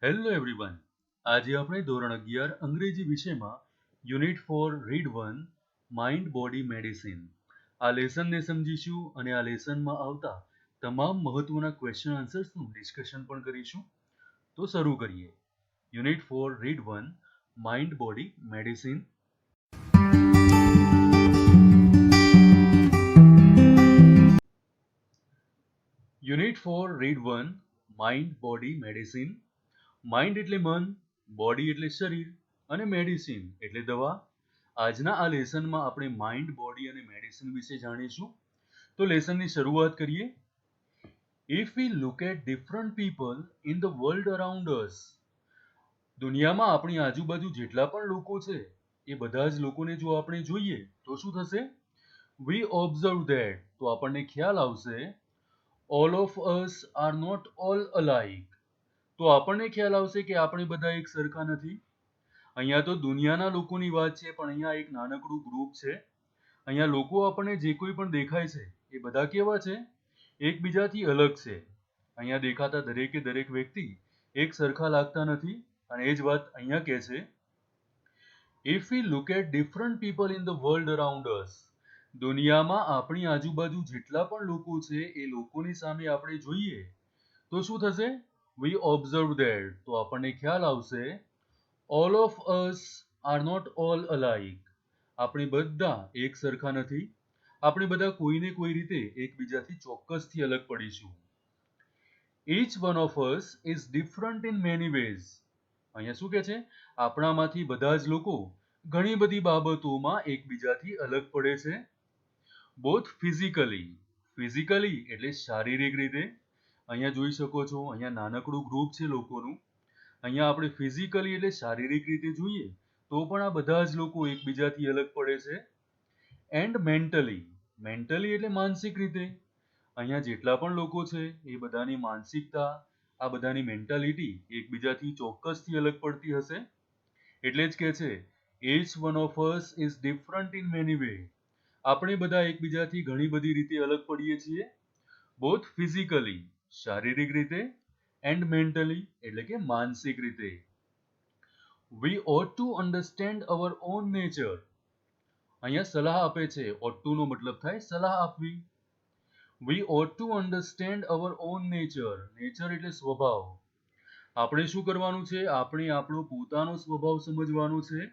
Hello everyone. આજે આપણે ધોરણ 11 અંગ્રેજી વિષયમાં unit 4 read 1 mind body medicine આ લેસનને સમજીશું અને આ લેસનમાં આવતા તમામ મહત્વના ક્વેશ્ચન આન્સર્સનું ડિસ્કશન પણ કરીશું. તો શરૂ કરીએ. Unit 4 read 1 mind body medicine. Unit 4 read 1 mind body medicine. Mind એટલે મન, બોડી એટલે શરીર અને મેડિસિન એટલે દવા. આજના આ લેસનમાં આપણે માઇન્ડ, બોડી અને મેડિસિન વિશે જાણીશું. તો લેસનની શરૂઆત કરીએ. If we look at different people in the world around us, દુનિયામાં આપણી આજુબાજુ જેટલા પણ લોકો છે એ બધા જ લોકોને જો આપણે જોઈએ તો શું થશે? વી ઓબ્ઝર્વ ધેટ, તો આપણને ખ્યાલ આવશે all of us are not all alike, તો આપણને ખ્યાલ આવશે કે આપણે બધા એક સરખા નથી. અહીંયા તો દુનિયાના લોકોની વાત છે, પણ અહીંયા એક નાનકડું ગ્રુપ છે. અહીંયા લોકો આપણને જે કોઈ પણ દેખાય છે એ બધા કેવા છે? એકબીજાથી અલગ છે. અહીંયા દેખાતા દરેકે દરેક વ્યક્તિ એક સરખા લાગતા નથી. અને એ જ વાત અહીંયા કહે છે. If we look at different people in the world around us, દુનિયામાં આપણી આજુબાજુ જેટલા પણ લોકો છે એ લોકોની સામે આપણે જોઈએ તો શું થશે? વી ઓબ્ઝર્વ ધેટ, તો આપણને ખ્યાલ આવશે all of us are not all alike, આપણે બધા એક સરખા નથી. આપણે બધા કોઈને કોઈ રીતે એકબીજાથી ચોક્કસથી અલગ પડીશું. Each one of us is different in many ways, અહીંયા શું કહે છે? આપણામાંથી બધા જ લોકો ઘણી બધી બાબતોમાં એકબીજાથી અલગ પડે છે. બોથ ફિઝિકલી, ફિઝિકલી એટલે શારીરિક રીતે. અહીંયા જોઈ શકો છો, અહીંયા નાનકડું ગ્રુપ છે લોકોનું. અહીંયા આપણે ફિઝિકલી એટલે શારીરિક રીતે જોઈએ તો પણ આ બધા જ લોકો એકબીજાથી અલગ પડે છે. એન્ડ મેન્ટલી, મેન્ટલી એટલે માનસિક રીતે. અહીંયા જેટલા પણ લોકો છે એ બધાની માનસિકતા, આ બધાની મેન્ટાલિટી એકબીજાથી ચોક્કસથી અલગ પડતી હશે. એટલે જ કહે છે each one of us is different in many way, આપણે બધા એકબીજાથી ઘણી બધી રીતે અલગ પડીએ છીએ. બોથ ફિઝિકલી, શારીરિક રીતે, એન્ડ મેન્ટલી એટલે કે માનસિક રીતે. વી ought to understand our own nature, અહીંયા સલાહ આપે છે. ought to નો મતલબ થાય સલાહ આપવી. વી ought to understand our own nature, nature એટલે સ્વભાવ. આપણે શું કરવાનું છે? આપણે આપણો પોતાનો સ્વભાવ સમજવાનો છે.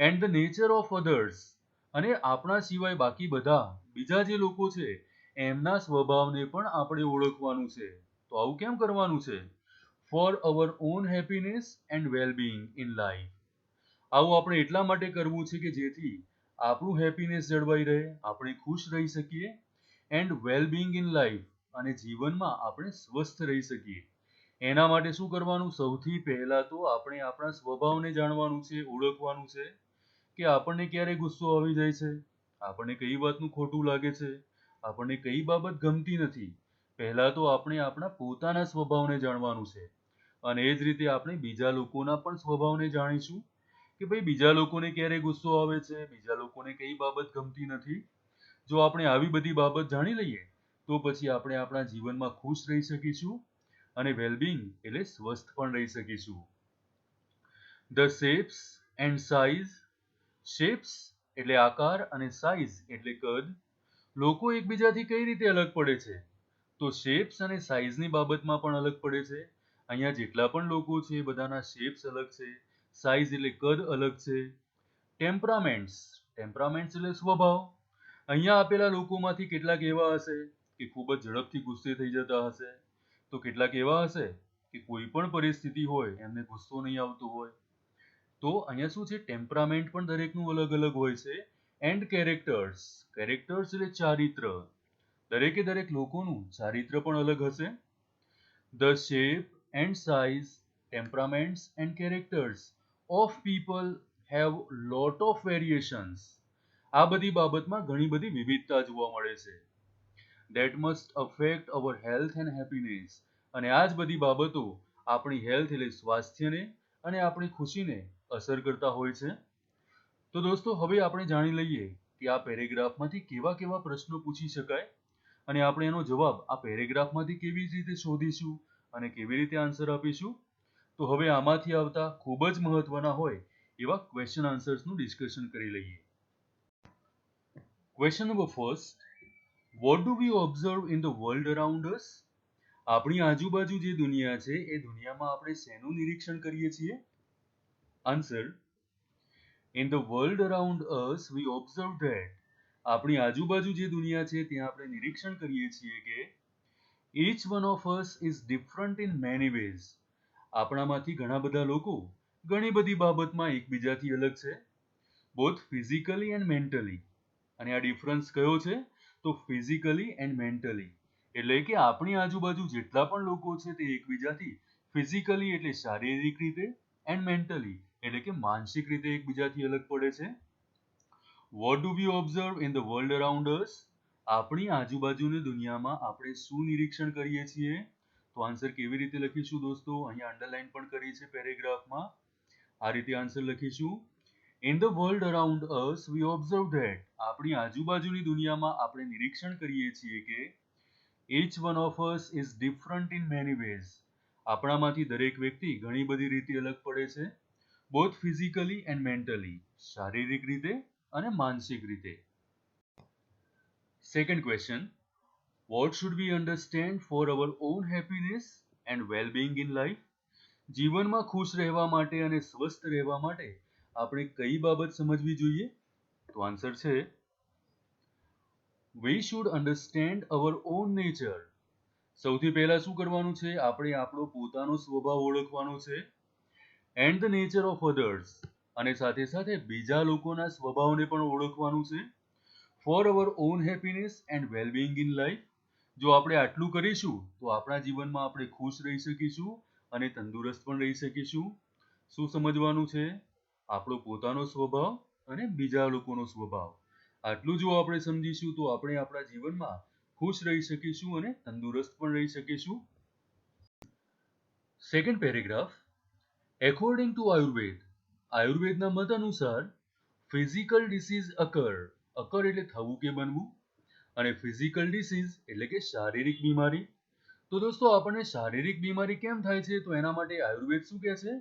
And the nature of others, અને આપણા સિવાય બાકી બધા બીજા જે લોકો છે એમના સ્વભાવને પણ આપણે ઓળખવાનું છે. તો આવું કેમ કરવાનું છે? For our own happiness and wellbeing in life, આવું આપણે એટલા માટે કરવું છે કે જેથી આપણું હેપીનેસ જળવાઈ રહે, આપણે ખુશ રહી શકીએ. એન્ડ વેલબીંગ ઇન લાઈફ, અને જીવનમાં આપણે સ્વસ્થ રહી શકીએ. એના માટે શું કરવાનું? સૌથી પહેલા તો આપણે આપણા સ્વભાવને જાણવાનું છે, ઓળખવાનું છે કે આપણને ક્યારે ગુસ્સો આવી જાય છે, આપણને કઈ વાતનું ખોટું લાગે છે, આપણને કઈ બાબત ગમતી નથી. પહેલા તો આપણે આપણા પોતાના સ્વભાવને જાણવાનું છે. અને એ જ રીતે આપણે બીજા લોકોના પણ સ્વભાવને જાણીશું કે ભાઈ બીજા લોકોને ક્યારે ગુસ્સો આવે છે, બીજા લોકોને કઈ બાબત ગમતી નથી. જો આપણે આવી બધી બાબત જાણી લઈએ તો પછી આપણે આપણા જીવનમાં ખુશ રહી શકીશું અને વેલબિંગ એટલે સ્વસ્થ પણ રહી શકીશું. The shapes and size, shapes એટલે આકાર અને સાઇઝ એટલે કદ. લોકો એકબીજાથી કઈ રીતે અલગ પડે છે? તો શેપ્સ અને સાઇઝની બાબતમાં પણ અલગ પડે છે. અહીંયા જેટલા પણ લોકો છે એ બધાના શેપ્સ અલગ છે, સાઇઝ એટલે કદ અલગ છે. ટેમ્પરામેન્ટ્સ, ટેમ્પરામેન્ટ્સ એટલે સ્વભાવ. અહીંયા આપેલા લોકોમાંથી કેટલાક એવા હશે કે ખૂબ જ ઝડપથી ગુસ્સે થઈ જતા હશે, તો કેટલાક એવા હશે કે કોઈ પણ પરિસ્થિતિ હોય એમને ગુસ્સો નહીં આવતો હોય. તો અહીંયા શું છે? ટેમ્પરામેન્ટ પણ દરેકનું અલગ અલગ હોય છે. એન્ડ કેરેક્ટર્સ, કેરેક્ટર્સ એટલે ચારિત્ર. દરેકે દરેક લોકોનું ચારિત્ર પણ અલગ હશે. The shape and size, temperaments and characters of people have lot of variations, આ બધી બાબતમાં ઘણી બધી વિવિધતા જોવા મળે છે. That must affect our health and happiness, અને આ જ બધી બાબતો આપણી હેલ્થ એટલે સ્વાસ્થ્યને અને આપણી ખુશીને અસર કરતા હોય છે. તો દોસ્તો, હવે આપણે જાણી લઈએ કે આ પેરેગ્રાફમાંથી કેવા કેવા પ્રશ્નો પૂછી શકાય અને આપણે એનો જવાબ આ પેરેગ્રાફમાંથી કેવી રીતે શોધીશું અને કેવી રીતે આન્સર આપીશું. તો હવે આમાંથી આવતા ખૂબ જ મહત્વના હોય એવા ક્વેશ્ચન આન્સર્સનું ડિસ્કશન કરી લઈએ. Question number first, what do we observe in the world around us? આપણી આજુબાજુ જે દુનિયા છે એ દુનિયામાં આપણે શેનું નિરીક્ષણ કરીએ છીએ? Answer, in the world around us we observe that, આપણી આજુબાજુ જે દુનિયા છે ત્યાં આપણે નિરીક્ષણ કરીએ છીએ કે each one of us is different in many ways. આપણામાંથી ઘણા બધા લોકો ઘણી બધી બાબતમાં એકબીજાથી અલગ છે, બોથ ફિઝિકલી એન્ડ મેન્ટલી. અને આ ડિફરન્સ કયો છે? તો ફિઝિકલી એન્ડ મેન્ટલી. એટલે કે આપણી આજુબાજુ જેટલા પણ લોકો છે તે એકબીજાથી ફિઝિકલી એટલે શારીરિક રીતે એન્ડ મેન્ટલી એટલે કે માનસિક રીતે એકબીજાથી અલગ પડે છે. What do we observe in the world around us? આપણી આજુબાજુની દુનિયામાં આપણે શું નિરીક્ષણ કરીએ છીએ? તો આન્સર કેવી રીતે લખીશું દોસ્તો? અહીંયા અંડરલાઈન પણ કરી છે પેરેગ્રાફમાં. આ રીતે આન્સર લખીશું, in the world around us we observe that, આપણી આજુબાજુની દુનિયામાં આપણે નિરીક્ષણ કરીએ છીએ કે each one of us is different in many ways. આપણામાંથી દરેક વ્યક્તિ ઘણી બધી રીતે અલગ પડે છે, બોથ ફિઝિકલી એન્ડ મેન્ટલી, શારીરિક રીતે અને માનસિક રીતે. Second question, what should we understand for our own happiness and wellbeing in life? જીવનમાં ખુશ રહેવા માટે અને સ્વસ્થ રહેવા માટે આપણે કઈ બાબત સમજવી જોઈએ? તો આન્સર છે, we should understand hour on nature. સૌથી પહેલા શું કરવાનું છે? આપણે આપણો પોતાનો સ્વભાવ ઓળખવાનો છે. And the nature of others, અને સાથે સાથે બીજા લોકોના સ્વભાવને પણ ઓળખવાનું છે. For our own happiness and wellbeing in life. જો આપણે આટલું કરીશું તો આપણા જીવનમાં આપણે ખુશ રહી શકીશું અને તંદુરસ્ત પણ રહી શકીશું. શું સમજવાનું છે? આપણો પોતાનો સ્વભાવ અને બીજા લોકોનો સ્વભાવ. આટલું જો આપણે સમજીશું તો આપણે આપણા જીવનમાં ખુશ રહી શકીશું અને તંદુરસ્ત પણ રહી શકીશું. Second paragraph, according to Ayurveda, આયુર્વેદના મત અનુસાર ફિઝિકલ ડિસીઝ અકર એટલે થવું કે બનવું, અને ફિઝિકલ ડિસીઝ એટલે કે શારીરિક બીમારી. તો દોસ્તો આપણને શારીરિક બીમારી કેમ થાય છે? તો એના માટે આયુર્વેદ શું કહે છે?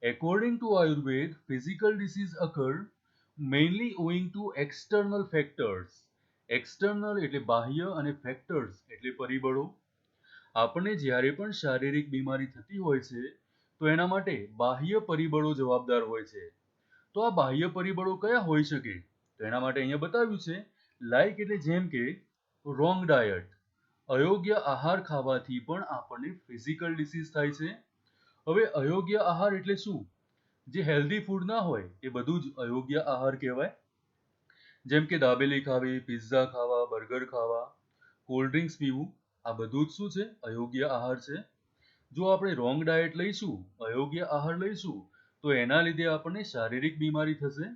According to Ayurveda physical disease occur mainly owing to external factors. External એટલે બાહ્ય અને ફેક્ટર્સ એટલે પરિબળો. આપણને જ્યારે પણ શારીરિક બીમારી થતી હોય છે તો એના માટે બાહ્ય પરિબળો જવાબદાર હોય છે. તો આ બાહ્ય પરિબળો કયા હોઈ શકે? તો એના માટે અહીંયા બતાવ્યું છે, લાઈક એટલે જેમ કે રોંગ ડાયટ, અયોગ્ય આહાર ખાવાથી પણ આપણને ફિઝિકલ ડિસીઝ થાય છે. હવે અયોગ્ય આહાર એટલે શું? જે હેલ્ધી ફૂડ ના હોય એ બધું જ અયોગ્ય આહાર કહેવાય. જેમ કે દાબેલી ખાવી, પિઝા ખાવા, બર્ગર ખાવા, કોલ્ડ ડ્રિંક્સ પીવું, આ બધું જ શું છે? અયોગ્ય આહાર છે. જો આપણે રોંગ ડાયટ લઈશું, અયોગ્ય આહાર લઈશું, તો એના લીધે આપણને શારીરિક બીમારી થશે.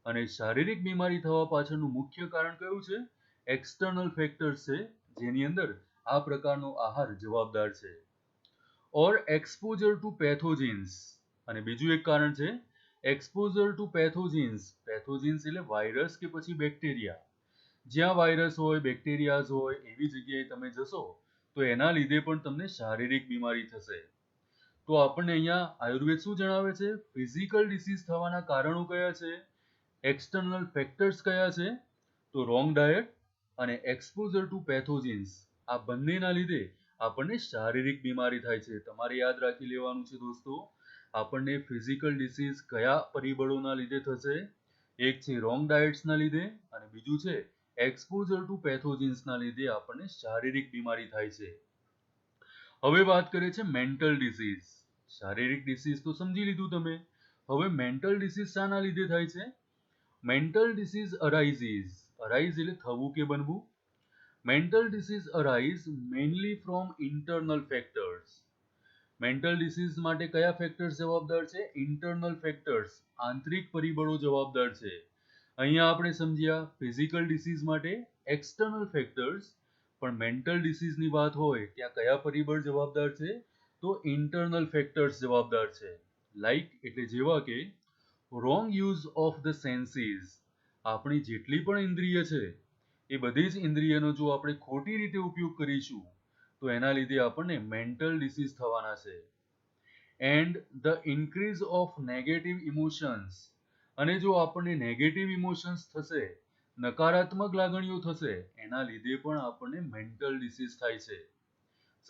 અને શારીરિક બીમારી થવા પાછળનું મુખ્ય કારણ કયું છે? એક્સટર્નલ ફેક્ટર્સ છે, જેની અંદર આ પ્રકારનો આહાર જવાબદાર છે. ઓર એક્સપોઝર ટુ પેથોજિન્સ, અને બીજું એક કારણ છે એક્સપોઝર ટુ પેથોજિન્સ. પેથોજિન્સ એટલે વાયરસ કે પછી બેક્ટેરિયા. જ્યાં વાયરસ હોય, બેક્ટેરિયાઝ હોય એવી જગ્યાએ તમે જશો તો એના લીધે પણ તમને શારીરિક બીમારી થશે. તો આપણને અહીંયા આયુર્વેદ શું જણાવે છે? ફિઝિકલ ડિસીઝ થવાના કારણો કયા છે? એક્સટર્નલ ફેક્ટર્સ કયા છે? તો રોંગ ડાયટ અને એક્સપોઝર ટુ પેથોજિન્સ, આ બંનેના લીધે આપણને શારીરિક બીમારી થાય છે. તમારે યાદ રાખી લેવાનું છે દોસ્તો, આપણને ફિઝિકલ ડિસીઝ કયા પરિબળોના લીધે થશે? એક છે રોંગ ડાયટ્સના લીધે અને બીજું છે એક્સપોઝર ટુ પેથોજિન્સના લીધે આપણને શારીરિક બીમારી થાય છે. હવે વાત કરીએ છે મેન્ટલ ડિસીઝ. શારીરિક ડિસીઝ તો સમજી લીધું તમે. હવે મેન્ટલ ડિસીઝ શાના લીધે થાય છે? મેન્ટલ ડિસીઝ અરાઇઝીસ, અરાઇઝ એટલે થવું કે બનવું. Mental disease arise mainly from internal factors. Mental disease માટે કયા ફેક્ટર્સ જવાબદાર છે? ઇન્ટરનલ ફેક્ટર્સ, આંતરિક પરિબળો જવાબદાર છે. અહીંયા આપણે સમજ્યા ફિઝિકલ ડિસીઝ માટે એક્સટર્નલ ફેક્ટર્સ, પણ મેન્ટલ ડિસીઝની વાત હોય ત્યાં કયા પરિબળ જવાબદાર છે? તો ઇન્ટરનલ ફેક્ટર્સ જવાબદાર છે. લાઈક એટલે જેવા કે wrong use of the senses. આપણી જેટલી પણ ઇન્દ્રિય છે એ બધી જ ઇન્દ્રિયનો જો આપણે ખોટી રીતે ઉપયોગ કરીશું તો એના લીધે આપણને મેન્ટલ ડિસીઝ થવાના છે. And the increase of negative emotions. અને જો આપણને નેગેટિવ ઇમોશન્સ થશે, નકારાત્મક લાગણીઓ થશે, એના લીધે પણ આપણને મેન્ટલ ડિસીઝ થાય છે.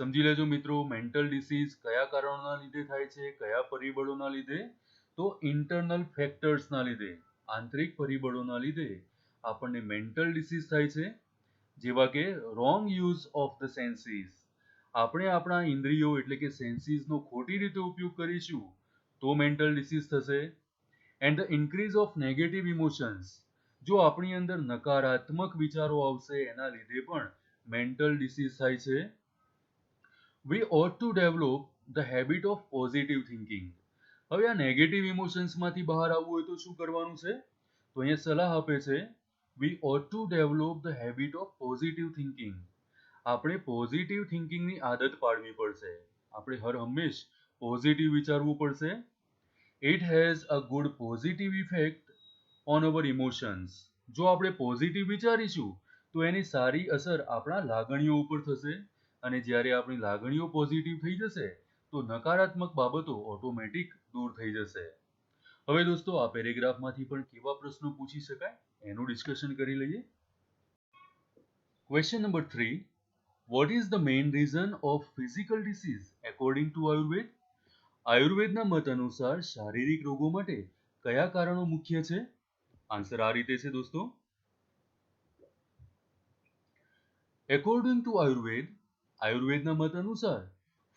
સમજી લેજો મિત્રો, મેન્ટલ ડિસીઝ કયા કારણોના લીધે થાય છે, કયા પરિબળોના લીધે? તો ઇન્ટરનલ ફેક્ટર્સના લીધે, આંતરિક પરિબળોના લીધે આપણને મેન્ટલ ડિસીઝ થાય છે. જેવા કે wrong use of the senses. આપણે આપણા ઇન્દ્રિયો એટલે કે સેન્સીસનો ખોટી રીતે ઉપયોગ કરીશું તો મેન્ટલ ડિસીઝ થશે. And the increase of negative emotions. જો આપણી અંદર નકારાત્મક વિચારો આવશે એના લીધે પણ મેન્ટલ ડિસીઝ થાય છે. We ought to develop the habit of positive thinking. હવે આ નેગેટિવ ઇમોશન્સમાંથી બહાર આવવું હોય તો શું કરવાનું છે? તો અહીંયા સલાહ આપે છે, we ought to develop the habit of positive thinking. આપણે પોઝિટિવ થિંકિંગની આદત પાડવી પડશે. આપણે હર હંમેશ પોઝિટિવ વિચારવું પડશે. It has a good positive effect on our emotions. જો આપણે પોઝિટિવ વિચારીશું તો એની સારી અસર આપણા લાગણીઓ ઉપર થશે. અને જ્યારે આપણી લાગણીઓ પોઝિટિવ થઈ જશે તો નકારાત્મક બાબતો ઓટોમેટિક દૂર થઈ જશે. હવે દોસ્તો, આ પેરેગ્રાફમાંથી પણ કેવા પ્રશ્નો પૂછી શકાય એનું ડિસ્કશન કરી લઈએ. Question number 3. What is the main reason of physical disease according to Ayurveda? આયુર્વેદના મત અનુસાર શારીરિક રોગો માટે કયા કારણો મુખ્ય છે? આન્સર આ રીતે છે દોસ્તો. એકોર્ડિંગ ટુ આયુર્વેદ, આયુર્વેદના મત અનુસાર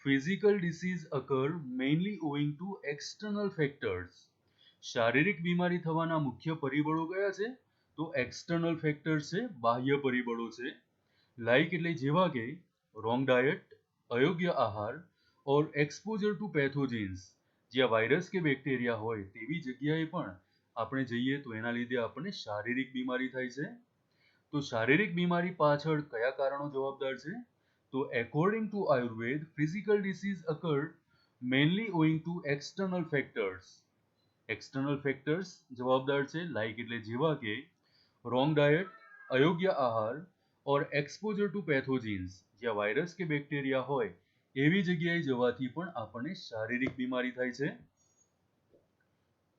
physical disease occur mainly owing to external factors. શારીરિક બીમારી થવાના મુખ્ય પરિબળો કયા છે? તો એક્સટર્નલ ફેક્ટર્સ છે, બાહ્ય પરિબળો છે. લાઇક એટલે જેવા કે રોંગ ડાયટ, અયોગ્ય આહાર, ઓર એક્સપોઝર ટુ પેથોજિન્સ. જ્યાં વાયરસ કે બેક્ટેરિયા હોય તેવી જગ્યાએ પણ આપણે જઈએ તો એના લીધે આપણને શારીરિક બીમારી થાય છે. તો શારીરિક બીમારી પાછળ કયા કારણો જવાબદાર છે? તો according to Ayurveda, physical disease occur mainly owing to external factors. External factors જવાબદાર છે, લાઇક એટલે જેવા કે રોંગ ડાયટ, અયોગ્ય આહાર, ઓર એક્સપોઝર ટુ પેથોજિન્સ. જ્યાં વાયરસ કે બેક્ટેરિયા હોય એવી જગ્યાએ જવાથી પણ આપણને શારીરિક બીમારી થાય છે.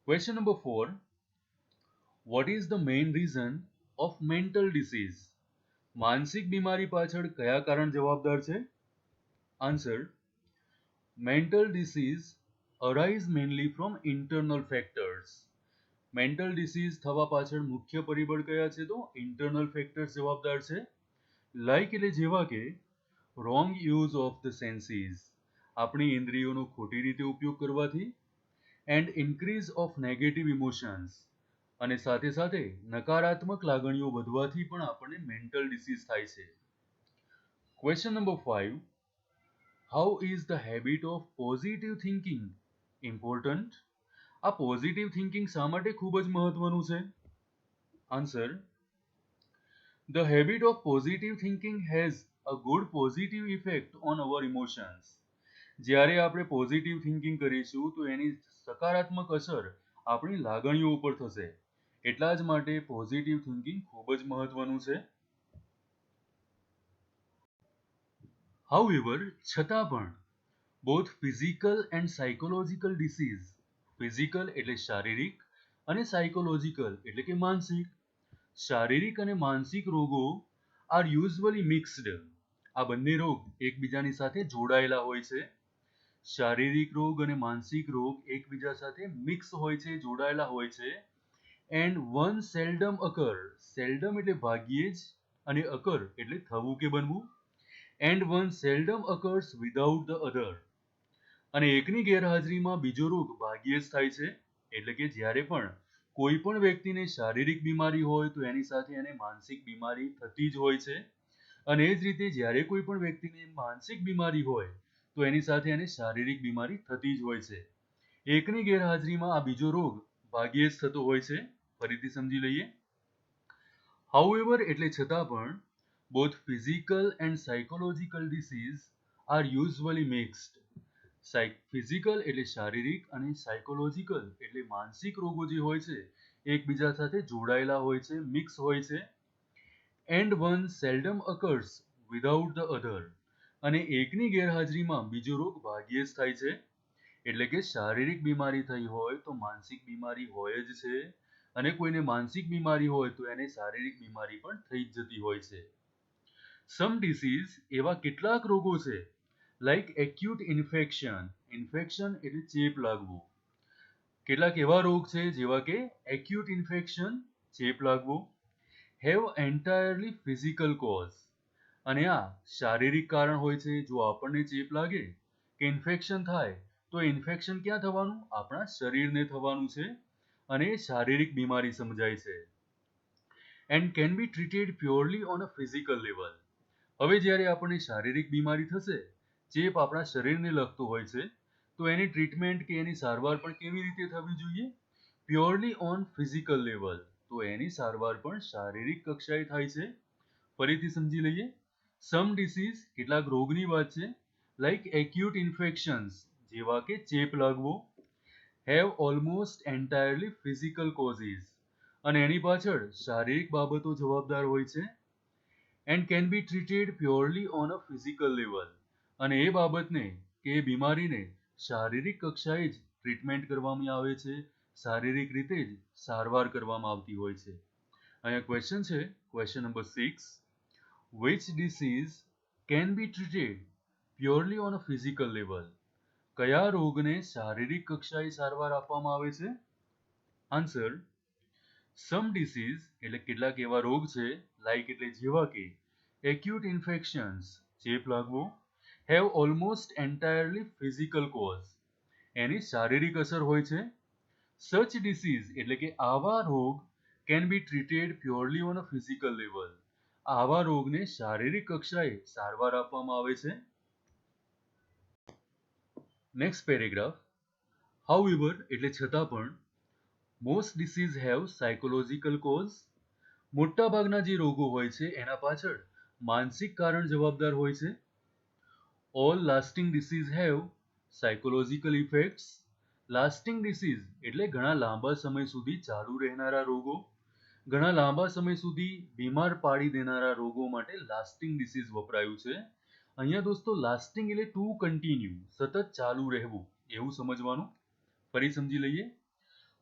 Question number 4. Vote is the main reason of mental disease? માનસિક બીમારી પાછળ કયા કારણ જવાબદાર છે? Answer, mental disease arise mainly from internal factors. Mental disease થવા પાછળ મુખ્ય પરિબળ કયા છે? તો ઇન્ટરનલ ફેક્ટર્સ જવાબદાર છે. લાઇક એટલે જેવા કે wrong use of the senses. આપણી ઇન્દ્રિયોનો ખોટી રીતે ઉપયોગ કરવાથી. And increase of negative emotions. અને સાથે સાથે નકારાત્મક લાગણીઓ વધવાથી પણ આપણને મેન્ટલ ડિસીઝ થાય છે. Question number 5. How is the habit of positive thinking important? આ પોઝિટિવ થિંકિંગ શા માટે ખૂબ જ મહત્વનું છે? Answer, the habit of positive thinking has a good positive effect on our emotions. જ્યારે આપણે પોઝિટિવ થિંકિંગ કરીશું તો એની સકારાત્મક અસર આપણી લાગણીઓ ઉપર થશે. એટલા જ માટે પોઝિટિવ થિંકિંગ ખૂબ જ મહત્વનું છે. હાઉએવર, છતાં પણ both physical and psychological disease, physical એટલે શારીરિક અને સાયકોલોજીકલ એટલે કે માનસિક, શારીરિક અને માનસિક રોગો આર યુઝ્યુઅલી મિક્સ્ડ. આ બંને રોગ એકબીજાની સાથે જોડાયેલા હોય છે. શારીરિક રોગ અને માનસિક રોગ એકબીજા સાથે મિક્સ હોય છે, જોડાયેલા હોય છે. એન્ડ વન સેલ્ડમ અકર, સેલ્ડમ એટલે ભાગ્યે જ, અને અકર એટલે થવું કે બનવું. And one seldom occurs without the other. અને એકની ગેરહાજરીમાં બીજો રોગ ભાગ્યે જ થાય છે. એટલે કે જ્યારે પણ કોઈ પણ વ્યક્તિને શારીરિક બીમારી હોય તો એની સાથે એને માનસિક બીમારી થતી જ હોય છે. અને એ જ રીતે જ્યારે કોઈ પણ વ્યક્તિને માનસિક બીમારી હોય તો એની સાથે એને શારીરિક બીમારી થતી જ હોય છે. એકની ગેરહાજરીમાં આ બીજો રોગ ભાગ્યે જ થતો હોય છે. ફરીથી સમજી લઈએ. હાઉએવર એટલે છતાં પણ both physical and psychological disease are usually mixed. Physical એટલે શારીરિક અને સાયકોલોજીકલ એટલે માનસિક રોગો જે હોય છે એકબીજા સાથે જોડાયેલા હોય છે, મિક્સ હોય છે. And one seldom occurs without the other. અને એકની ગેરહાજરીમાં બીજો રોગ ભાગ્યે જ થાય છે. એટલે કે શારીરિક બીમારી થઈ હોય તો માનસિક બીમારી હોય જ છે, અને કોઈને માનસિક બીમારી હોય તો એને શારીરિક બીમારી પણ થઈ જ જતી હોય છે. સમ ડિસીઝ એવા કેટલાક રોગો છે લાઈક એક્યુટ ઇન્ફેક્શન. ઇન્ફેક્શન એટલે ચેપ લાગવો. કેટલાક એવા રોગ છે જેવા કે એક્યુટ ઇન્ફેક્શન, ચેપ લાગવો, હેવ એન્ટાયરલી ફિઝિકલ કોઝ, અને આ શારીરિક કારણ હોય છે. જો આપણને ચેપ લાગે કે ઇન્ફેક્શન થાય તો ઇન્ફેક્શન ક્યાં થવાનું? આપણા શરીરને થવાનું છે, અને એ શારીરિક બીમારી સમજાય છે. And can be treated purely on a physical level. હવે જ્યારે આપણને શારીરિક બીમારી થશે, ચેપ આપણા શરીરને લગતો હોય છે, તો એની ટ્રીટમેન્ટ કે એની સારવાર પણ કેવી રીતે થવી જોઈએ? Purely on physical level. તો એની સારવાર પણ શારીરિક કક્ષાએ થાય છે. ફરીથી સમજી લઈએ. સમ ડિસીઝ કેટલાક રોગની વાત છે, લાઈક એક્યુટ ઇન્ફેક્શન્સ જેવા કે ચેપ લાગવો, have almost entirely physical causes, અને એની પાછળ શારીરિક બાબતો જવાબદાર હોય છે. And can be treated purely on a physical level, અને એ બાબતને કે એ બીમારીને શારીરિક કક્ષાએ જ ટ્રીટમેન્ટ કરવામાં આવે છે, શારીરિક રીતે જ સારવાર કરવામાં આવતી હોય છે. અહીંયા ક્વેશ્ચન છે, question number 6. Which disease can be treated purely on a physical level? કયા રોગને શારીરિક કક્ષાએ સારવાર આપવામાં આવે છે? આન્સર, સમ ડિસીઝ એટલે કેટલાક એવા રોગ છે, લાઈક એટલે જેવા કે એક્યુટ ઇન્ફેક્શન્સ, ચેપ લાગવો, have almost entirely physical cause, એની શારીરિક અસર હોય છે. સચ ડિસીઝ એટલે કે આવા રોગ can be treated purely on a physical level. આવા રોગને શારીરિક કક્ષાએ સારવાર આપવામાં આવે છે. Next paragraph. હાઉએવર એટલે છતાં પણ, most disease have psychological cause. મોટાભાગના જે રોગો હોય છે એના પાછળ માનસિક કારણ જવાબદાર હોય છે. All lasting disease have psychological effects. Lasting disease એટલે ઘણા લાંબા સમય સુધી ચાલુ રહેનારા રોગો. ઘણા લાંબા સમય સુધી બીમાર પાડી દેનારા રોગો માટે લાસ્ટિંગ ડિસીઝ વપરાયું છે. અહીંયા દોસ્તો લાસ્ટિંગ એટલે ટુ કન્ટિન્યુ, સતત ચાલુ રહેવું એવું સમજવાનું. ફરી સમજી લઈએ.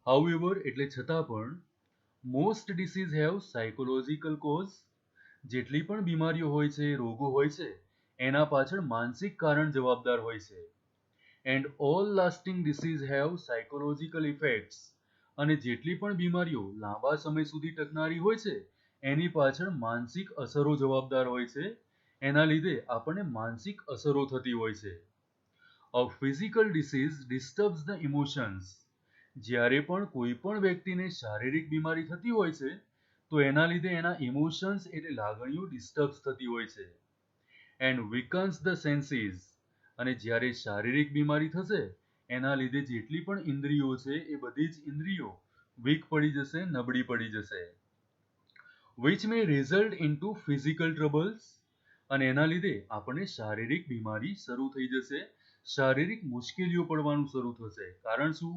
હાઉએવર એટલે છતાં પણ, most disease have psychological cause. જેટલી પણ બીમારીઓ હોય છે, રોગો હોય છે, એના પાછળ માનસિક કારણ જવાબદાર હોય છે. And all lasting disease have psychological effects, અને જેટલી પણ બીમારીઓ લાંબા સમય સુધી ટકનારી હોય છે એની પાછળ માનસિક અસરો જવાબદાર હોય છે. એના લીધે આપણને માનસિક અસરો થતી હોય છે. અ ફિઝિકલ ડિસીઝ ડિસ્ટર્બ્સ ધ ઇમોશન્સ. જ્યારે પણ કોઈ પણ વ્યક્તિને શારીરિક બીમારી થતી હોય છે તો એના લીધે એના ઇમોશન્સ એટલે લાગણીઓ ડિસ્ટર્બ થતી હોય છે. And weakens the senses. અને જ્યારે શારીરિક બીમારી થશે એના લીધે જેટલી પણ ઇન્દ્રિયો છે એ બધી જ ઇન્દ્રિયો વીક પડી જશે, નબળી પડી જશે. Which may result into physical troubles. અને એના લીધે આપણને શારીરિક બીમારી શરૂ થઈ જશે, શારીરિક મુશ્કેલીઓ પડવાનું શરૂ થશે. કારણ શું?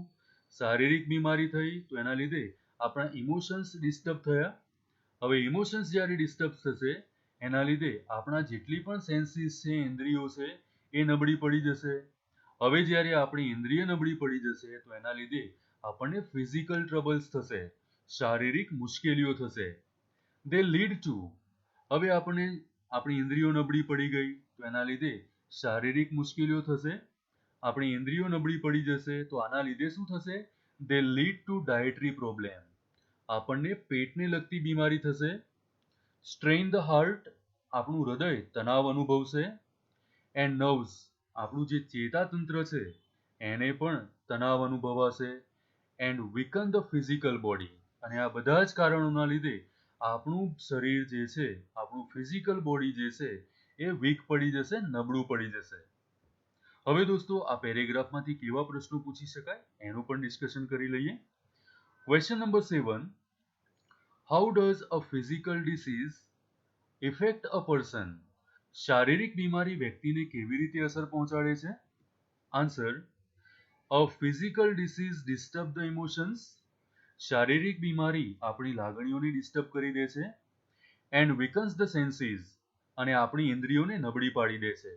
શારીરિક બીમારી થઈ તો એના લીધે આપણા ઇમોશન્સ ડિસ્ટર્બ થયા. હવે ઇમોશન્સ જ્યારે ડિસ્ટર્બ થશે એના લીધે આપણા જેટલી પણ સેન્સીસ છે, ઇન્દ્રિયો છે, એ નબળી પડી જશે. હવે જ્યારે આપણી ઇન્દ્રિય નબળી પડી જશે તો એના લીધે આપણને ફિઝિકલ ટ્રબલ્સ થશે, શારીરિક મુશ્કેલીઓ થશે. They lead two. હવે આપણને આપણી ઇન્દ્રિયો નબળી પડી ગઈ તો એના લીધે શારીરિક મુશ્કેલીઓ થશે. આપણી ઇન્દ્રિયો નબળી પડી જશે તો આના લીધે શું થશે? They lead to dietary problem. આપણને પેટને લગતી બીમારી થશે. Strain the heart. આપણું હૃદય તણાવ અનુભવશે. And nerves. આપણું જે ચેતાતંત્ર છે એને પણ તણાવ અનુભવાશે. And weaken the physical body. અને આ બધા જ કારણોના લીધે આપણું શરીર જે છે, આપણું ફિઝિકલ બોડી જે છે એ વીક પડી જશે, નબળું પડી જશે. હવે દોસ્તો આ પેરેગ્રાફમાંથી કેવા પ્રશ્નો પૂછી શકાય એનું પણ ડિસ્કશન કરી લઈએ. Question number 7. How does a physical disease effect a person? શારીરિક બીમારી વ્યક્તિને કેવી રીતે અસર પહોંચાડે છે? Answer, a physical disease disturb the emotions. શારીરિક બીમારી આપણી લાગણીઓને ડિસ્ટર્બ કરી દે છે. And weakens the senses. અને આપણી ઇન્દ્રિયોને નબળી પાડી દે છે.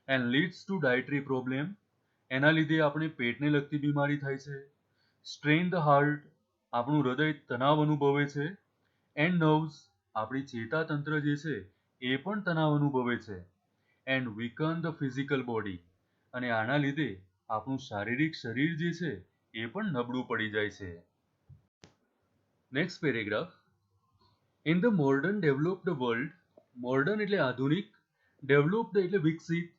And leads to dietary problem. એના લીધે આપણે પેટને લગતી બીમારી થાય છે. સ્ટ્રેન ધ હાર્ટ, આપણું હૃદય તણાવ અનુભવે છે. એન્ડ નર્વ્સ, આપણી ચેતાતંત્ર જે છે એ પણ તણાવ અનુભવે છે. And weaken the physical body, અને આના લીધે આપણું શારીરિક શરીર જે છે એ પણ નબળું પડી જાય છે. Next paragraph. In the modern developed world, modern એટલે આધુનિક, ડેવલપ્ડ એટલે વિકસિત.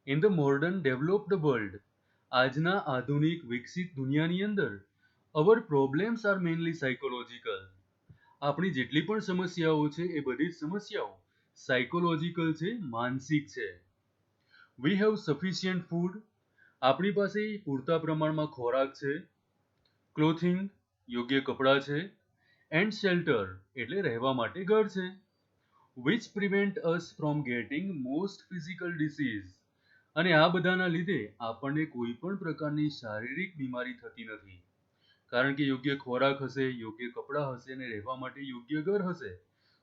In the modern developed world, આજના આધુનિક વિકસિત દુનિયાની અંદર, અવર પ્રોબ્લેમ્સ આર મેઇનલી સાયકોલોજીકલ. આપણી જેટલી પણ સમસ્યાઓ છે એ બધી જ સમસ્યાઓ સાયકોલોજીકલ છે, માનસિક છે. વી હેવ સફિશિયન્ટ ફૂડ, આપણી પાસે પૂરતા પ્રમાણમાં ખોરાક છે. ક્લોથિંગ, યોગ્ય કપડાં છે. એન્ડ શેલ્ટર, એટલે રહેવા માટે ઘર છે. Which prevent us from getting most physical disease, અને આ બધાના લીધે આપણને કોઈ પણ પ્રકારની શારીરિક બીમારી થતી નથી. કારણ કે યોગ્ય ખોરાક હશે, યોગ્ય કપડાં હશે અને રહેવા માટે યોગ્ય ઘર હશે,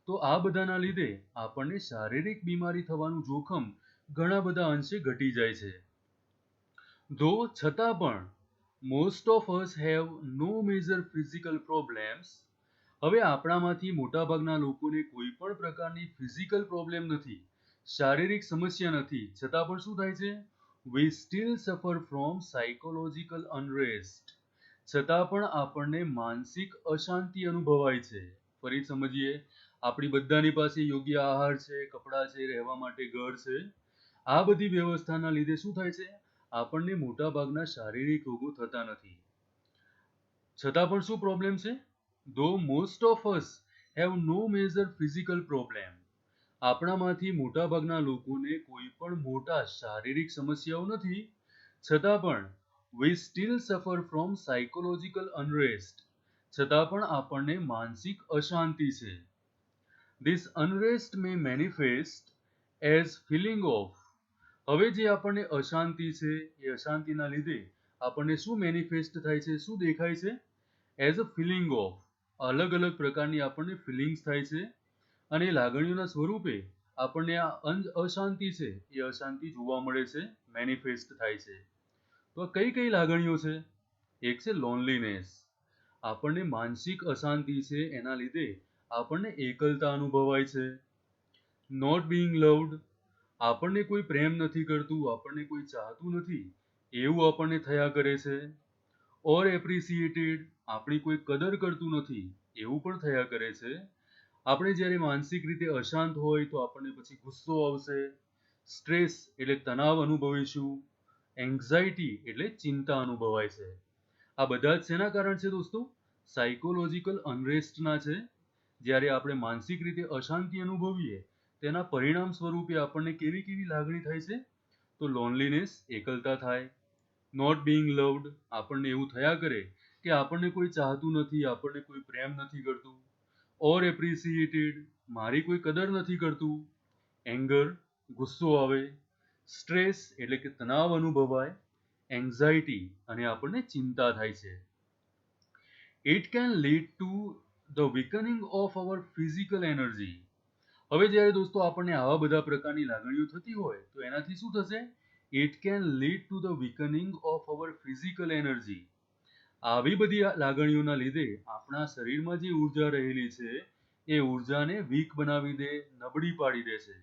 તો આ બધાના લીધે આપણને શારીરિક બીમારી થવાનું જોખમ ઘણા બધા અંશે ઘટી જાય છે. ધો છતાં પણ most of us have no major physical problems, હવે આપણામાંથી મોટાભાગના લોકોને કોઈ પણ પ્રકારની ફિઝિકલ પ્રોબ્લેમ નથી, શારીરિક સમસ્યા નથી, છતાં પણ શું થાય છે? We still suffer from psychological unrest, છતાં પણ આપણને માનસિક અશાંતિ અનુભવાય છે. ફરી સમજીએ, આપણી બધાની પાસે યોગ્ય આહાર છે, કપડાં છે, રહેવા માટે ઘર છે. આ બધી વ્યવસ્થાના લીધે શું થાય છે? આપણને મોટા ભાગના શારીરિક રોગો થતા નથી. છતાં પણ શું પ્રોબ્લેમ છે? Though most of us have no major physical problem, આપણામાંથી મોટાભાગના લોકોને કોઈ પણ મોટા શારીરિક સમસ્યાઓ નથી, છતાં પણ we still suffer from psychological unrest, છતાં પણ આપણને માનસિક અશાંતિ છે. This unrest may manifest as feeling of, હવે જે આપણને અશાંતિ છે એ અશાંતિના લીધે આપણને શું મેનિફેસ્ટ થાય છે, શું દેખાય છે? એઝ અ ફિલિંગ ઓફ, અલગ અલગ પ્રકારની આપણને ફિલિંગ્સ થાય છે, અને લાગણીઓના સ્વરૂપે આપણને આ અશાંતિ છે એ અશાંતિ જોવા મળે છે, મેનિફેસ્ટ થાય છે. તો કઈ કઈ લાગણીઓ છે? એક છે લોનલીનેસ, આપણને માનસિક અશાંતિ છે એના લીધે આપણને એકલતા અનુભવાય છે. નોટ બીઇંગ લવ્ડ, આપણને કોઈ પ્રેમ નથી કરતું, આપણને કોઈ ચાહતું નથી એવું આપણને થયા કરે છે. ઓર એપ્રિસિએટેડ, આપણી કોઈ કદર કરતું નથી એવું પણ થયા કરે છે. આપણે જ્યારે માનસિક રીતે અશાંત હોય તો આપણને પછી ગુસ્સો આવશે. સ્ટ્રેસ એટલે તણાવ અનુભવીશું. એન્ઝાઇટી એટલે ચિંતા અનુભવાય છે. આ બધા જ શેના કારણ છે દોસ્તો? સાયકોલોજીકલ અનરેસ્ટના છે. જ્યારે આપણે માનસિક રીતે અશાંતિ અનુભવીએ તેના પરિણામ સ્વરૂપે આપણને કેવી કેવી લાગણી થાય છે? તો લોનલીનેસ, એકલતા થાય. નોટ બીઇંગ લવ્ડ, આપણને એવું થયા કરે કે આપણને કોઈ ચાહતું નથી, આપણને કોઈ પ્રેમ નથી કરતું. ઓર એપ્રિસિએટેડ, મારી કોઈ કદર નથી કરતું. એંગર, ગુસ્સો આવે. સ્ટ્રેસ એટલે કે તણાવ અનુભવાય. એન્ઝાઇટી, અને આપણને ચિંતા થાય છે. It can lead to the weakening of our physical energy, હવે જ્યારે દોસ્તો આપણને આવા બધા પ્રકારની લાગણીઓ થતી હોય તો એનાથી શું થશે? It can lead to the weakening of our physical energy, આવી બધી લાગણીઓના લીધે આપણા શરીરમાં જે ઉર્જા રહેલી છે એ ઉર્જાને વીક બનાવી દે, નબળી પાડી દે છે.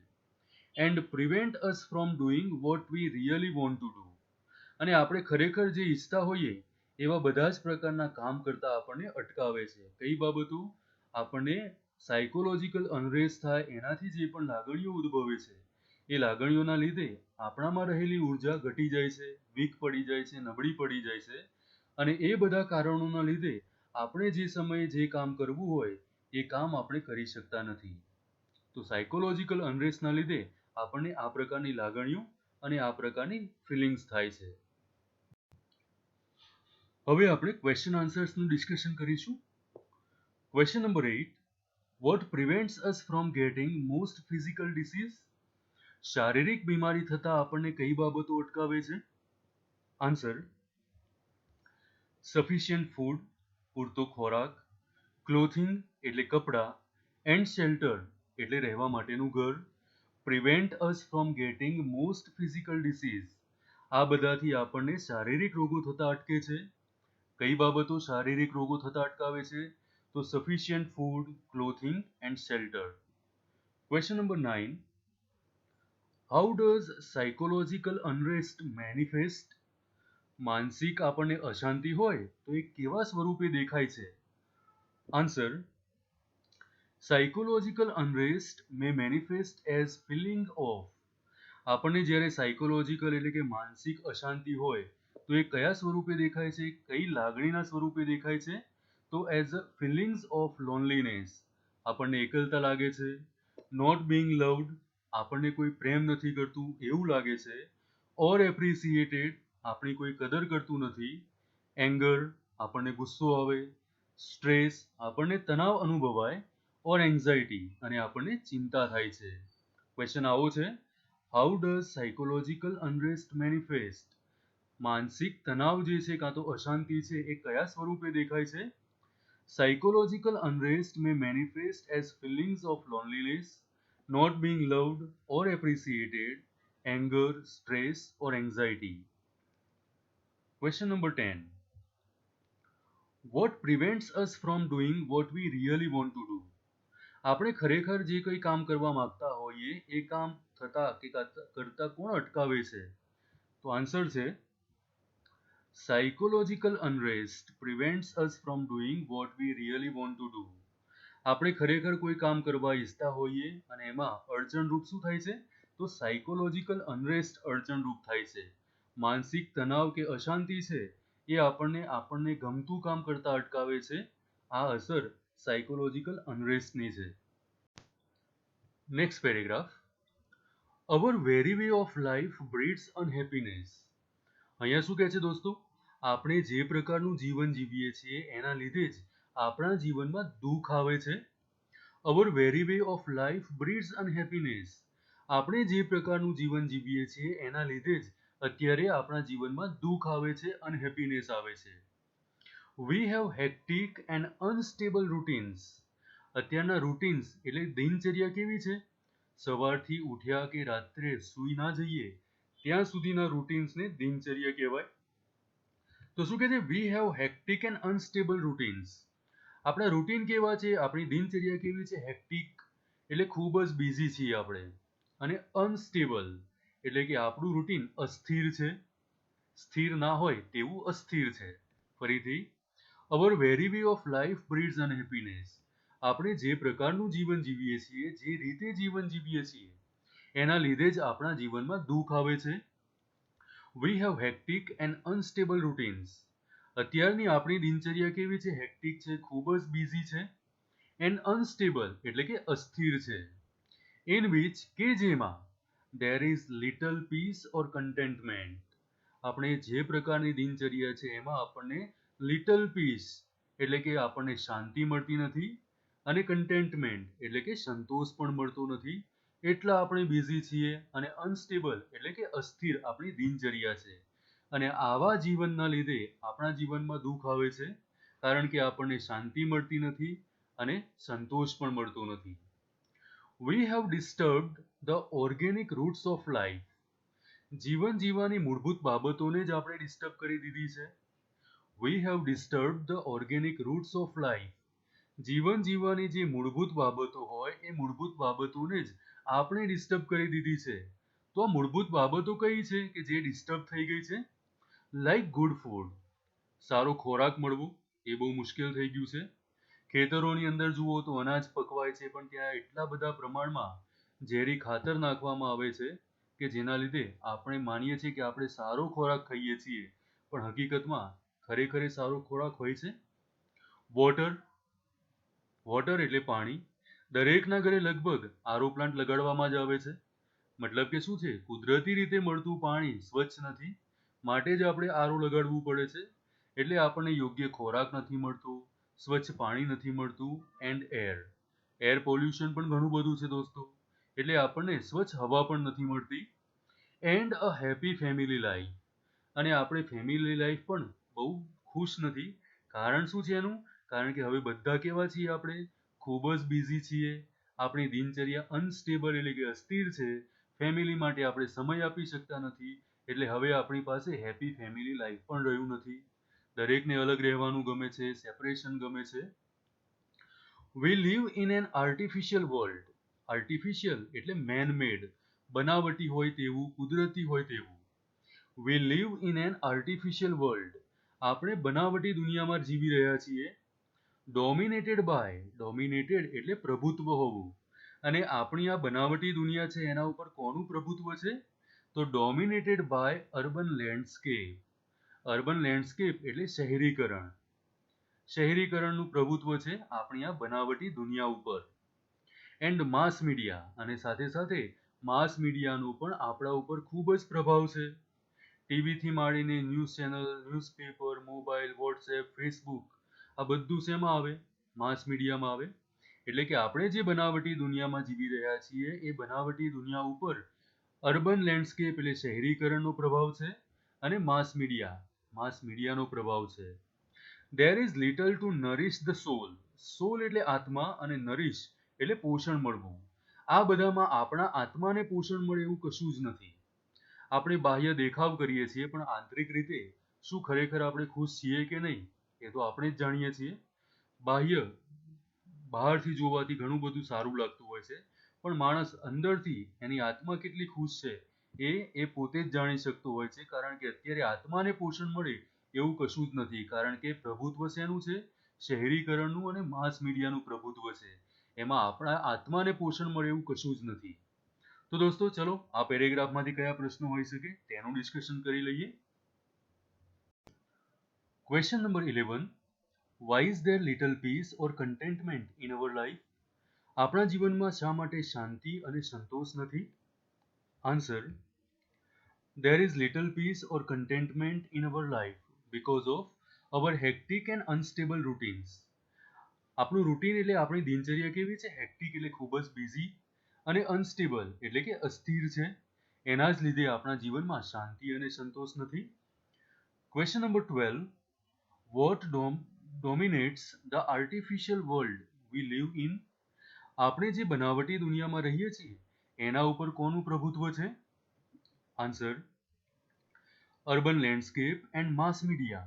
And prevent us from doing what we really want to do, અને આપણે ખરેખર જે ઈચ્છતા હોઈએ એવા બધા જ પ્રકારના કામ કરતા આપણને અટકાવે છે. કઈ બાબતો? આપણને સાયકોલોજીકલ અનરેસ્ટ થાય એનાથી જે પણ લાગણીઓ ઉદ્ભવે છે એ લાગણીઓના લીધે આપણામાં રહેલી ઉર્જા ઘટી જાય છે, વીક પડી જાય છે, નબળી પડી જાય છે, અને એ બધા કારણોના લીધે આપણે જે સમયે જે કામ કરવું હોય એ કામ આપણે કરી શકતા નથી. તો સાયકોલોજીકલ અનરેસ્ટના લીધે આપણને આ પ્રકારની લાગણીઓ અને આ પ્રકારની ફિલિંગ્સ થાય છે. હવે આપણે ક્વેશ્ચન આન્સર્સનું ડિસ્કશન કરીશું. Question number 8, what prevents us from getting most physical disease, શારીરિક બીમારી થતા આપણને કઈ બાબતો અટકાવે છે? આન્સર: સફિશિયન્ટ ફૂડ, પૂરતો ખોરાક. ક્લોથિંગ એટલે કપડાં. એન્ડ શેલ્ટર એટલે રહેવા માટેનું ઘર. Prevent us from getting most physical disease, આ બધાથી આપણને શારીરિક રોગો થતા અટકે છે. કઈ બાબતો શારીરિક રોગો થતા અટકાવે છે? તો sufficient food, clothing and shelter. Question number 9. How does psychological unrest manifest? માનસિક આપણને અશાંતિ હોય તો એ કેવા સ્વરૂપે દેખાય છે? Answer: psychological unrest may manifest as feeling of. આપણને જ્યારે સાયકોલોજીકલ એટલે કે માનસિક અશાંતિ હોય તો એ કયા સ્વરૂપે દેખાય છે? કઈ લાગણીના સ્વરૂપે દેખાય છે? તો એઝ ફિલિંગ્સ ઓફ લોનલીનેસ. આપણને એકલતા લાગે છે. નોટ બિંગ લવ્ડ, આપણને કોઈ પ્રેમ નથી કરતું એવું લાગે છે. ઓર એપ્રિસિએટેડ, આપણી કોઈ કદર કરતું નથી. એંગર, આપણને ગુસ્સો આવે. સ્ટ્રેસ, આપણને તણાવ અનુભવાય. ઓર એન્ઝાઇટી, અને આપણને ચિંતા થાય છે. ક્વેશ્ચન આવો છે: how does psychological unrest manifest? માનસિક તણાવ જે છે કાં તો અશાંતિ છે એ કયા સ્વરૂપે દેખાય છે? Psychological unrest may manifest as feelings of loneliness, not being loved or appreciated, anger, stress or anxiety. Question number 10. What prevents us from doing what we really want to do? આપણે ખરેખર જે કંઈ કામ કરવા માંગતા હોઈએ એ કામ થતા કે કરતા કોણ અટકાવે છે? તો આન્સર છે: psychological unrest prevents us from doing what we really want to do. આપણે ખરેખર કોઈ કામ કરવા ઈચ્છતા હોઈએ અને એમાં અડચણરૂપ શું થાય છે? તો સાયકોલોજીકલ અનરેસ્ટ અડચણરૂપ થાય છે. માનસિક તણાવ કે અશાંતિ છે એ આપણને ગમતું કામ કરતા અટકાવે છે. આ અસર સાયકોલોજીકલ અનરેસ્ટની છે. Next paragraph. Our very way of life breeds unhappiness. અહીંયા શું કહે છે દોસ્તો? આપણે જે પ્રકારનું જીવન જીવીએ છીએ એના લીધે જ આપણા જીવનમાં દુઃખ આવે છે. અવર very way of life breeds અનહેપીનેસ. આપણે જે પ્રકારનું જીવન જીવીએ છીએ એના લીધે જ અત્યારે આપણા જીવનમાં દુઃખ આવે છે, અનહેપીનેસ આવે છે. We have hectic and unstable routines. અત્યારના રૂટીન્સ એટલે દિનચર્યા કેવી છે? સવારથી ઉઠ્યા કે રાત્રે સૂઈ ના જઈએ ત્યાં સુધીના રૂટીન્સને દિનચર્યા કહેવાય. તો શું કહે છે? We have hectic and unstable routines. આપણા રૂટીન કેવા છે? આપણી દિનચર્યા કેવી છે? હેક્ટિક એટલે ખૂબ જ બિઝી છીએ આપણે. અને અનસ્ટેબલ એટલે કે આપણું રૂટીન અસ્થિર છે. સ્થિર ના હોય તેવું અસ્થિર છે. ફરીથી, અવર very way of life breeds અનહેપીનેસ. આપણે જે પ્રકારનું જીવન જીવીએ છીએ, જે રીતે જીવન જીવીએ છીએ એના લીધે જ આપણા જીવનમાં દુઃખ આવે છે. We have hectic and unstable routines. અત્યારની આપણી દિનચર્યા કેવી છે? હેક્ટિક છે, ખૂબ જ બિઝી છે. એન્ડ અનસ્ટેબલ એટલે કે અસ્થિર છે. ઇન વિચ કે જેમાં there is little peace or contentment. આપણે જે પ્રકારની દિનચર્યા છે એમાં આપણને લિટલ પીસ એટલે કે આપણને શાંતિ મળતી નથી અને કન્ટેન્ટમેન્ટ એટલે કે સંતોષ પણ મળતો નથી. એટલા આપણે બિઝી છીએ. અને અનસ્ટેબલ એટલે કે અસ્થિર આપણી દિનચર્યા છે. અને આવા જીવનના લીધે આપણા જીવનમાં દુઃખ આવે છે, કારણ કે આપણને શાંતિ મળતી નથી અને સંતોષ પણ મળતો નથી. We have disturbed the organic roots of life. જીવન જીવવાની મૂળભૂત બાબતોને જ આપણે ડિસ્ટર્બ કરી દીધી છે. We have disturbed the organic roots of life. જીવન જીવવાની જે મૂળભૂત બાબતો હોય એ મૂળભૂત બાબતોને જ આપણે ડિસ્ટર્બ કરી દીધી છે. તો આ મૂળભૂત બાબતો કઈ છે કે જે ડિસ્ટર્બ થઈ ગઈ છે? Like good food. સારો ખોરાક મળવો એ બહુ મુશ્કેલ થઈ ગયું છે. ખેતરોની અંદર જુઓ તો અનાજ પકવાય છે, પણ ત્યાં એટલા બધા પ્રમાણમાં ઝેરી ખાતર નાખવામાં આવે છે કે જેના લીધે આપણે માનીએ છીએ કે આપણે સારો ખોરાક ખાઈએ છીએ, પણ હકીકતમાં ખરેખર એ સારો ખોરાક હોય છે? વોટર એટલે પાણી. દરેકના ઘરે લગભગ આરો પ્લાન્ટ લગાડવામાં જ આવે છે. મતલબ કે શું છે? કુદરતી રીતે મળતું પાણી સ્વચ્છ નથી, માટે જ આપણે આરો લગાડવું પડે છે. એટલે આપણને યોગ્ય ખોરાક નથી મળતો, સ્વચ્છ પાણી નથી મળતું. એન્ડ એર પોલ્યુશન પણ ઘણું બધું છે દોસ્તો. એટલે આપણને સ્વચ્છ હવા પણ નથી મળતી. And a happy family life. અને આપણે ફેમિલી લાઈફ પણ બહુ ખુશ નથી. કારણ શું છે એનું? કારણ કે હવે બધા કેવા છીએ? આપણે ખૂબ જ બિઝી છીએ. આપણી દિનચર્યા અનસ્ટેબલ એટલે કે અસ્થિર છે. ફેમિલી માટે આપણે સમય આપી શકતા નથી. એટલે હવે આપણી પાસે હેપી ફેમિલી લાઈફ પણ રહ્યું નથી. દરેકને અલગ રહેવાનું ગમે છે, સેપરેશન ગમે છે. We live in an artificial world. Artificial એટલે મેન મેડ, બનાવટી હોય તેવું, કુદરતી હોય તેવું. We live in an artificial world. આપણે બનાવટી દુનિયામાં જીવી રહ્યા છીએ. ડોમિનેટેડ બાય, ડોમિનેટેડ એટલે પ્રભુત્વ હોવું. અને આપણી આ બનાવટી દુનિયા છે એના ઉપર કોનું પ્રભુત્વ છે? તો dominated by urban landscape. Urban landscape એટલે શહેરીકરણ. શહેરીકરણનું પ્રભુત્વ છે આપણી આ બનાવટી દુનિયા ઉપર. એન્ડ માસ મીડિયા, અને સાથે સાથે માસ મીડિયાનો પણ આપણા ઉપર ખૂબ જ પ્રભાવ છે. ટીવીથી માંડીને news channel, newspaper, mobile, WhatsApp, Facebook, આ બધું શેમાં આવે? માસ મીડિયામાં આવે. એટલે કે આપણે જે બનાવટી દુનિયામાં જીવી રહ્યા છીએ એ બનાવટી દુનિયા ઉપર અર્બન લેન્ડસ્કેપ એટલે શહેરીકરણનો પ્રભાવ છે, અને માસ મીડિયાનો પ્રભાવ છે. There is little to nourish the soul. સોલ એટલે આત્મા, અને નરીશ એટલે પોષણ મળવું. આ બધામાં આપણા આત્માને પોષણ મળે એવું કશું જ નથી. આપણે બાહ્ય દેખાવ કરીએ છીએ, પણ આંતરિક રીતે શું ખરેખર આપણે ખુશ છીએ કે નહીં એ તો આપણે જ જાણીએ છીએ. બાહ્ય બહારથી જોવાથી ઘણું બધું સારું લાગતું હોય છે, પણ માણસ અંદરથી એની આત્મા કેટલી ખુશ છે એ પોતે જ જાણી શકતો હોય છે. કારણ કે અત્યારે આત્માને પોષણ મળે એવું કશું જ નથી. કારણ કે પ્રભુત્વ શેનું છે? શહેરીકરણનું અને માસ મીડિયાનું પ્રભુત્વ છે. એમાં આપણા આત્માને પોષણ મળે એવું કશું જ નથી. તો દોસ્તો, ચલો આ પેરેગ્રાફમાંથી કયા પ્રશ્નો હોઈ શકે તેનું ડિસ્કશન કરી લઈએ. Question number 11. Why is there little peace or contentment in our life? આપણા જીવનમાં શા માટે શાંતિ અને સંતોષ નથી? Answer: There is little peace or contentment in our life because of our hectic and unstable routines. આપણું રૂટીન એટલે આપણી દિનચર્યા કેવી છે? હેક્ટિક એટલે ખૂબ જ બિઝી, અને અનસ્ટેબલ એટલે કે અસ્થિર છે. એના જ લીધે આપણા જીવનમાં શાંતિ અને સંતોષ નથી. Question number 12. What dominates the artificial world we live in? આપણે જે બનાવટી દુનિયામાં રહીએ છીએ એના ઉપર કોનું પ્રભુત્વ છે? Answer: Urban landscape and mass media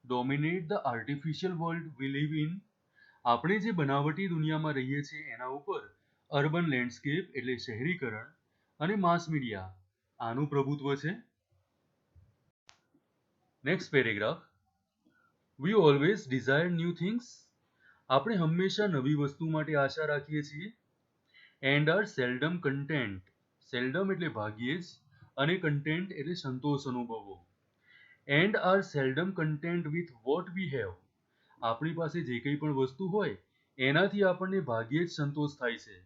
dominate the artificial world we live in. આપણે જે બનાવટી દુનિયામાં રહીએ છીએ એના ઉપર અર્બન લેન્ડસ્કેપ એટલે શહેરીકરણ અને માસ મીડિયા આનું પ્રભુત્વ છે. Next paragraph. We always desire new things. આપણે હંમેશા નવી વસ્તુ માટે આશા રાખીએ છીએ. And are seldom content. Seldom એટલે ભાગ્યે જ, અને કન્ટેન્ટ એટલે સંતોષ અનુભવવો. And are seldom content with what we have. આપણી પાસે જે કંઈ પણ વસ્તુ હોય એનાથી આપણને ભાગ્યે જ સંતોષ થાય છે.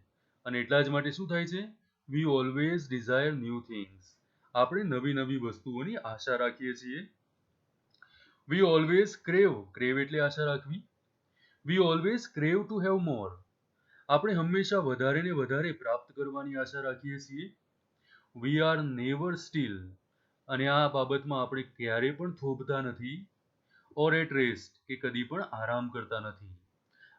અને એટલા જ માટે શું થાય છે? We always desire new things. આપણે નવી નવી વસ્તુઓની આશા રાખીએ છીએ. વી ઓલવેઝ ક્રેવ. ક્રેવ એટલે આશા રાખવી. વી ઓલવેઝ ક્રેવ ટુ હેવ મોર. આપણે હંમેશા વધારે ને વધારે પ્રાપ્ત કરવાની આશા રાખીએ છીએ. We are never steel. અને આ બાબતમાં આપણે ક્યારે પણ થોભતા નથી. ઓર એટ રેસ્ટ, કે કદી પણ આરામ કરતા નથી.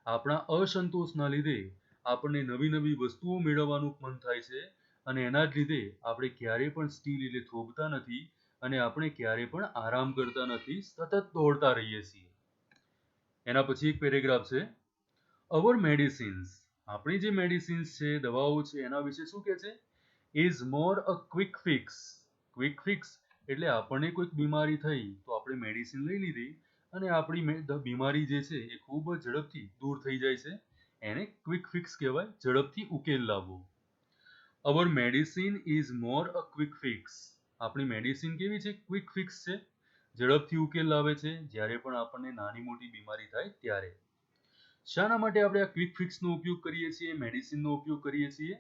આપણા અસંતોષના લીધે આપણને નવી નવી વસ્તુઓ મેળવવાનું મન થાય છે, અને એના જ લીધે આપણે ક્યારે પણ સ્ટીલ એટલે થોભતા નથી, અને આપણે ક્યારે પણ આરામ કરતા નથી, સતત દોડતા રહીએ છીએ. એના પછી એક પેરેગ્રાફ છે, અવર મેડિસિન્સ. આપણી જે મેડિસિન્સ છે, દવાઓ છે, એના વિશે શું કહે છે? Is more a quick fix. Quick fix એટલે આપણને કોઈક બીમારી થઈ તો આપણે મેડિસિન લઈ લીધી અને આપણી બીમારી જે છે એ ખૂબ જ ઝડપથી દૂર થઈ જાય છે. એને ક્વિક ફિક્સ કહેવાય, ઝડપથી ઉકેલ લાવવો. Our medicine is more a quick fix. આપણી મેડિસિન કેવી છે? ક્વિક ફિક્સ છે, ઝડપથી ઉકેલ લાવે છે જ્યારે પણ આપણને નાની મોટી બીમારી થાય ત્યારે. શાના માટે આપણે આ ક્વિક ફિક્સનો ઉપયોગ કરીએ છીએ, મેડિસિનનો ઉપયોગ કરીએ છીએ?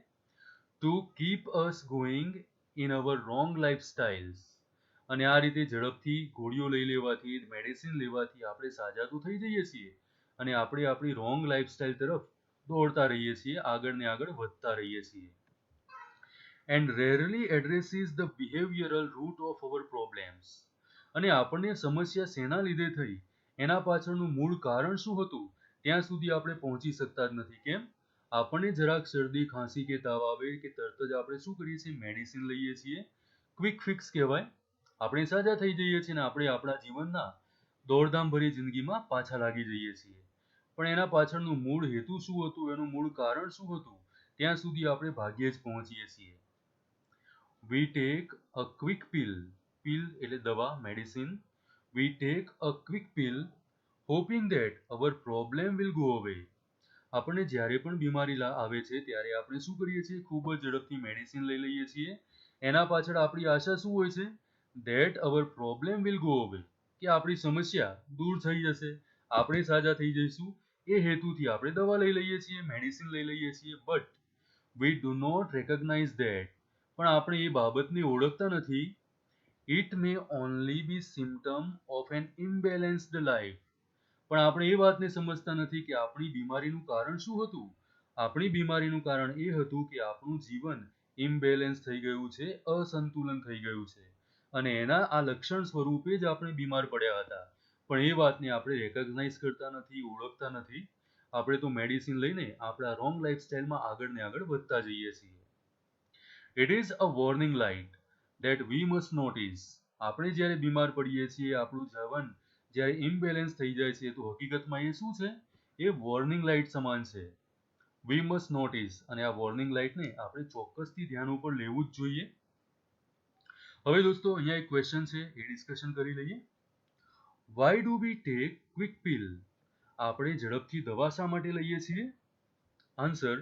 To keep us going in our wrong lifestyles. અને આ રીતે ઝડપથી ગોળીઓ લઈ લેવાથી, મેડિસિન લેવાથી આપણે સાજા તો થઈ જઈએ છીએ, અને આપણે આપણી રોંગ લાઈફસ્ટાઇલ તરફ દોડતા રહીએ છીએ, આગળ ને આગળ વધતા રહીએ છીએ. And rarely addresses the behavioural root of our problems. અને આપણને સમસ્યા શેના લીધે થઈ, એના પાછળનું મૂળ કારણ શું હતું, ત્યાં સુધી આપણે પહોંચી શકતા જ નથી. કેમ? આપણને જરાક શરદી, ખાંસી કે તાવ આવે કે તરત જ આપણે શું કરીએ છીએ? મેડિસિન લઈએ છીએ. ક્વિક ફિક્સ કહેવાય. આપણે સાજા થઈ જઈએ છીએ ને આપણે આપણા જીવનના દોડધામભરી જિંદગીમાં પાછા લાગી જઈએ છીએ. પણ એના પાછળનું મૂળ હેતુ શું હતું, એનું મૂળ કારણ શું હતું, ત્યાં સુધી આપણે ભાગ્યે જ પહોંચીએ છીએ. We take a quick pill, pill એટલે દવા, medicine. We take a quick pill hoping that our problem will go away. આપણને જ્યારે પણ બીમારી આવે છે ત્યારે આપણે શું કરીએ છીએ, ખૂબ જ ઝડપથી મેડિસિન લઈ લઈએ છીએ. એના પાછળ આપણી આશા શું હોય છે, that our problem will go away, કે આપણી સમસ્યા દૂર થઈ જશે, આપણે સાજા થઈ જઈશું. એ હેતુથી આપણે દવા લઈ લઈએ છીએ, મેડિસિન લઈ લઈએ છીએ. But we do not recognise that, પણ આપણે એ બાબતને ઓળખતા નથી. It may only be symptom of an imbalanced life. પણ આપણે એ વાતને સમજતા નથી કે આપણી બીમારીનું કારણ શું હતું. આપણી બીમારીનું કારણ એ હતું કે આપણું જીવન ઇમ્બેલેન્સ થઈ ગયું છે, અસંતુલન થઈ ગયું છે, અને એના આ લક્ષણ સ્વરૂપે જ આપણે બીમાર પડ્યા હતા. પણ એ વાતને આપણે રેકગ્નાઇઝ કરતા નથી, ઓળખતા નથી. આપણે તો મેડિસિન લઈને આપણા રોંગ લાઈફસ્ટાઈલમાં આગળ ને આગળ વધતા જઈએ છીએ. It is a warning light that we must notice. આપણે જ્યારે બીમાર પડીએ છીએ, આપણું જીવન જ્યારે ઇમ્બેલેન્સ થઈ જાય છે, તો હકીકતમાં એ શું છે, એ વોર્નિંગ લાઇટ સમાન છે. વી મસ્ટ નોટિસ, અને આ વોર્નિંગ લાઇટને આપણે ચોક્કસથી ધ્યાન ઉપર લેવું જ જોઈએ. હવે દોસ્તો અહીંયા એક ક્વેશ્ચન છે, એ ડિસ્કશન કરી લઈએ. Why do we take quick pill? આપણે ઝડપથી દવા શા માટે લઈએ છીએ? Answer: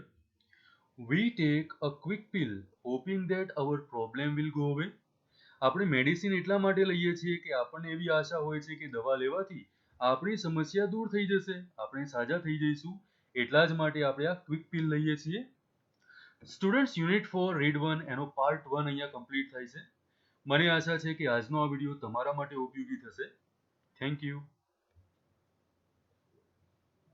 we take a quick pill hoping that our problem will go away. આપણે મેડિસિન એટલા માટે લઈએ છીએ કે આપણને એવી આશા હોય છે કે દવા લેવાથી આપણી સમસ્યા દૂર થઈ જશે, આપણે સાજા થઈ જઈશું. એટલા જ માટે આપણે આ ક્વિક પિલ લઈએ છીએ. સ્ટુડન્ટ્સ, યુનિટ 4 રીડ 1 એનો પાર્ટ 1 અહીંયા કમ્પ્લીટ થાય છે. મને આશા છે કે આજનો આ વિડીયો તમારા માટે ઉપયોગી થશે. Thank you.